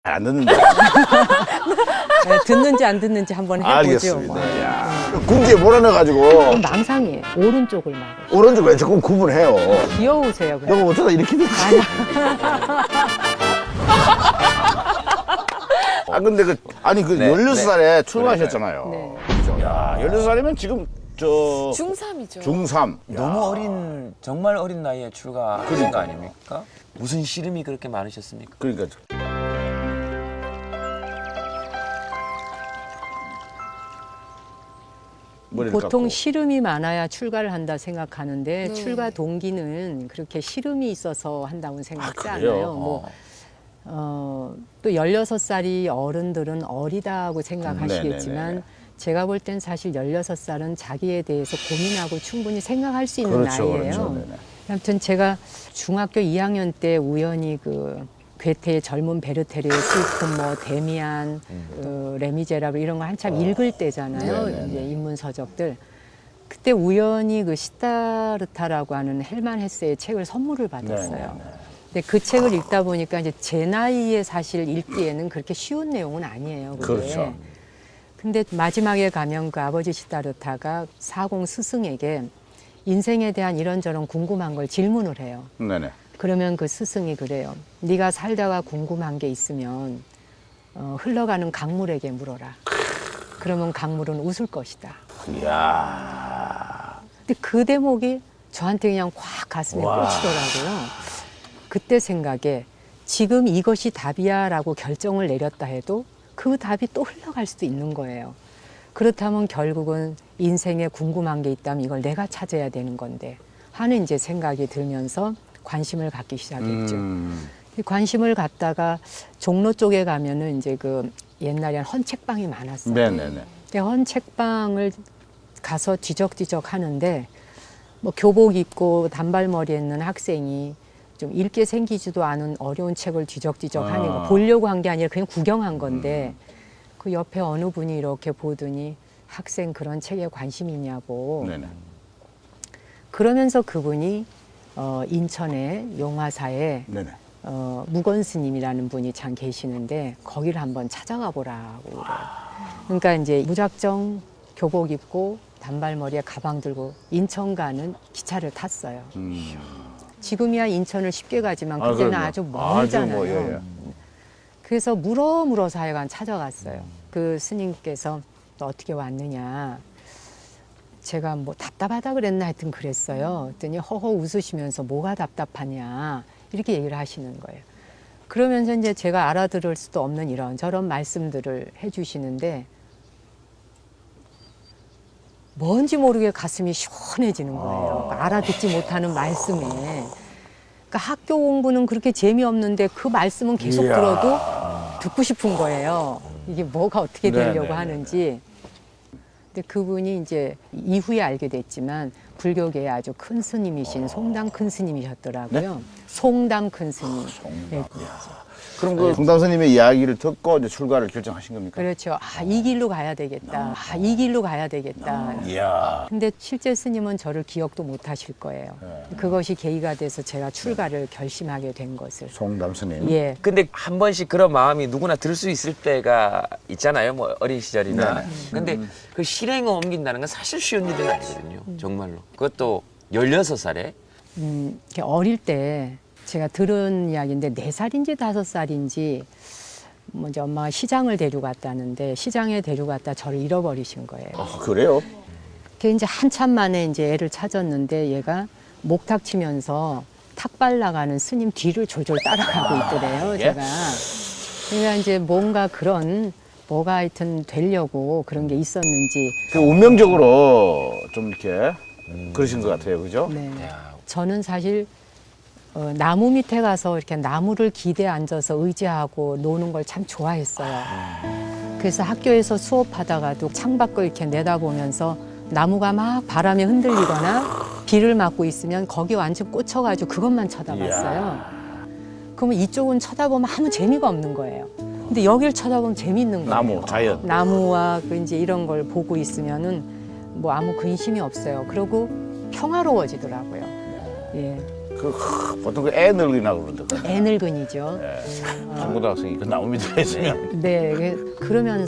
안 듣는데. 네, 듣는지 안 듣는지 한번 해보죠. 알겠습니다. 뭐. 야, 궁지에 몰아넣어가지고 그럼 망상이에요. 오른쪽을 막으. 오른쪽 왼쪽 구분해요. 귀여우세요. 그냥. 너가 어쩌다 이렇게 됐지? 아 근데 그 아니 그 네, 16살에 출마하셨잖아요. 네. 그죠? 야 16살이면 지금 저 중3이죠. 중3. 너무 어린, 정말 어린 나이에 출가하신 거 아닙니까? 무슨 씨름이 그렇게 많으셨습니까? 그러니까 머리를 보통 깎고. 씨름이 많아야 출가를 한다 생각하는데 네. 출가 동기는 그렇게 씨름이 있어서 한다고 생각지 그래요? 않아요. 또 16살이 어른들은 어리다고 생각하시겠지만 네네네. 제가 볼 땐 사실 16살은 자기에 대해서 고민하고 충분히 생각할 수 있는 그렇죠, 나이예요. 그렇죠. 네네. 아무튼 제가 중학교 2학년 때 우연히 그 괴테의 젊은 베르테르의 슬픔, 뭐 데미안, 레미제라블 이런 거 한참 읽을 때잖아요. 네네네. 이제 인문 서적들. 그때 우연히 그 시타르타라고 하는 헬만 헤세의 책을 선물을 받았어요. 네네네. 근데 그 책을 읽다 보니까 이제 제 나이에 사실 읽기에는 그렇게 쉬운 내용은 아니에요. 그게. 그렇죠. 근데 마지막에 가면 그 아버지 시타르타가 사공 스승에게 인생에 대한 이런저런 궁금한 걸 질문을 해요. 네네. 그러면 그 스승이 그래요. 네가 살다가 궁금한 게 있으면 흘러가는 강물에게 물어라. 그러면 강물은 웃을 것이다. 이야. 근데 그 대목이 저한테 그냥 꽉 가슴에 와. 꽂히더라고요. 그때 생각에 지금 이것이 답이야라고 결정을 내렸다 해도 그 답이 또 흘러갈 수도 있는 거예요. 그렇다면 결국은 인생에 궁금한 게 있다면 이걸 내가 찾아야 되는 건데 하는 이제 생각이 들면서 관심을 갖기 시작했죠. 이 관심을 갖다가 종로 쪽에 가면은 이제 그 옛날에 헌책방이 많았어요. 네네네. 근데 헌책방을 가서 뒤적뒤적 하는데 뭐 교복 입고 단발머리 있는 학생이 좀 읽게 생기지도 않은 어려운 책을 뒤적뒤적 하는 거 보려고 한 게 아니라 그냥 구경한 건데 그 옆에 어느 분이 이렇게 보더니 학생 그런 책에 관심 있냐고. 네네. 그러면서 그분이 인천의 용화사에 네네. 무건 스님이라는 분이 참 계시는데 거기를 한번 찾아가 보라고 그래요. 그러니까 이제 무작정 교복 입고 단발머리에 가방 들고 인천 가는 기차를 탔어요. 지금이야 인천을 쉽게 가지만 그때는 그럼요. 아주 멀잖아요. 뭐, 예, 예. 그래서 물어물어서 하여간 찾아갔어요. 그 스님께서 너 어떻게 왔느냐. 제가 뭐 답답하다 그랬나 하여튼 그랬어요. 그랬더니 허허 웃으시면서 뭐가 답답하냐 이렇게 얘기를 하시는 거예요. 그러면서 이제 제가 알아들을 수도 없는 이런저런 말씀들을 해주시는데 뭔지 모르게 가슴이 시원해지는 거예요. 그러니까 알아듣지 못하는 말씀에. 그러니까 학교 공부는 그렇게 재미없는데 그 말씀은 계속 이야. 들어도 듣고 싶은 거예요. 이게 뭐가 어떻게 되려고 네네네네. 하는지. 근데 그분이 이제 이후에 알게 됐지만 불교계의 아주 큰 스님이신 송담 큰 스님이셨더라고요. 송담 큰 스님. 네. 그럼 그 송담 스님의 이야기를 듣고 이제 출가를 결정하신 겁니까? 그렇죠. 아, 이 길로 가야 되겠다. 아, 이 길로 가야 되겠다. 이야. 근데 실제 스님은 저를 기억도 못 하실 거예요. 그것이 계기가 돼서 제가 출가를 결심하게 된 것을. 송담 스님. 예. 근데 한 번씩 그런 마음이 누구나 들 수 있을 때가 있잖아요. 뭐 어린 시절이나. 네네. 근데 그 실행에 옮긴다는 건 사실 쉬운 일은 아니거든요. 정말로. 그것도 16살에. 이렇게 어릴 때 제가 들은 이야기인데 4살인지 5살인지 먼저 엄마가 시장을 데려갔다는데 시장에 데려갔다 저를 잃어버리신 거예요. 그래요? 그게 이제 한참 만에 이제 애를 찾았는데 얘가 목탁 치면서 탁발 나가는 스님 뒤를 졸졸 따라가고 있더래요, 제가. 그러니까 이제 뭔가 그런 뭐가 하여튼 되려고 그런 게 있었는지. 그 운명적으로 좀 이렇게 그러신 것 같아요, 그죠? 네. 저는 사실 나무 밑에 가서 이렇게 나무를 기대에 앉아서 의지하고 노는 걸 참 좋아했어요. 그래서 학교에서 수업하다가도 창밖을 이렇게 내다보면서 나무가 막 바람에 흔들리거나 비를 맞고 있으면 거기 완전 꽂혀가지고 그것만 쳐다봤어요. 그러면 이쪽은 쳐다보면 아무 재미가 없는 거예요. 근데 여길 쳐다보면 재미있는 거예요. 나무, 자연. 나무와 그 이제 이런 걸 보고 있으면은 뭐 아무 근심이 없어요. 그리고 평화로워지더라고요. 예. 보통 그 애 늙은이라고 그러던데. 애늙은이죠. 중고등학생이 그 나무 밑에 있으면. 네, 그러면